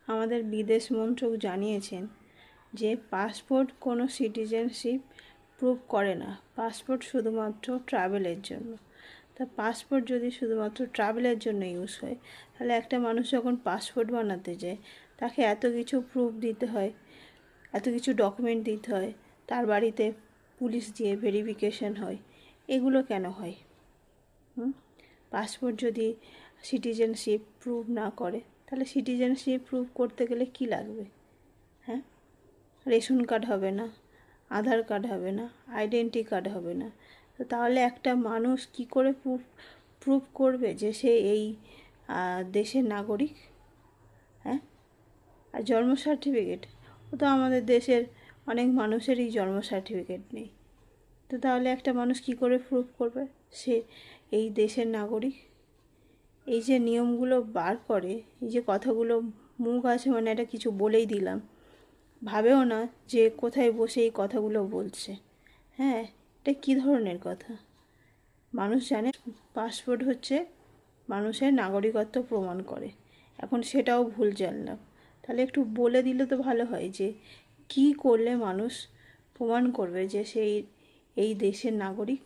আমাদের বিদেশ মন্ত্রক জানিয়েছেন যে পাসপোর্ট কোনো সিটিজেনশিপ প্রুভ করে না, পাসপোর্ট শুধুমাত্র ট্রাভেলের জন্য। তা পাসপোর্ট যদি শুধুমাত্র ট্রাভেলের জন্য ইউজ হয়, তাহলে একটা মানুষ যখন পাসপোর্ট বানাতে যায় তাকে এত কিছু প্রুফ দিতে হয়, এত কিছু ডকুমেন্ট দিতে হয়, তার বাড়িতে পুলিশ দিয়ে ভেরিফিকেশন হয়, এগুলো কেন হয়? পাসপোর্ট যদি সিটিজেনশিপ প্রুভ না করে, তাহলে সিটিজেনশিপ প্রুভ করতে গেলে কি লাগবে? হ্যাঁ, রেশন কার্ড হবে না, আধার কার্ড হবে না, আইডেন্টি কার্ড হবে না। তো তাহলে একটা মানুষ কি করে প্রুভ করবে যে সে এই দেশের নাগরিক? হ্যাঁ, আর জন্ম সার্টিফিকেট, ও তো আমাদের দেশের অনেক মানুষেরই জন্ম সার্টিফিকেট নেই। তো তাহলে একটা মানুষ কি করে প্রুভ করবে সে এই দেশের নাগরিক? এই যে নিয়মগুলো বার করে, এই যে কথাগুলো মুখ আছে মানে এটা কিছু বলেই দিলাম, ভাবেও না যে কোথায় বসে এই কথাগুলো বলছে। হ্যাঁ, এটা কী ধরনের কথা? মানুষ জানে পাসপোর্ট হচ্ছে মানুষের নাগরিকত্ব প্রমাণ করে, এখন সেটাও ভুল জানলাম। তাহলে একটু বলে দিলে তো ভালো হয় যে কি করলে মানুষ প্রমাণ করবে যে সেই এই দেশের নাগরিক।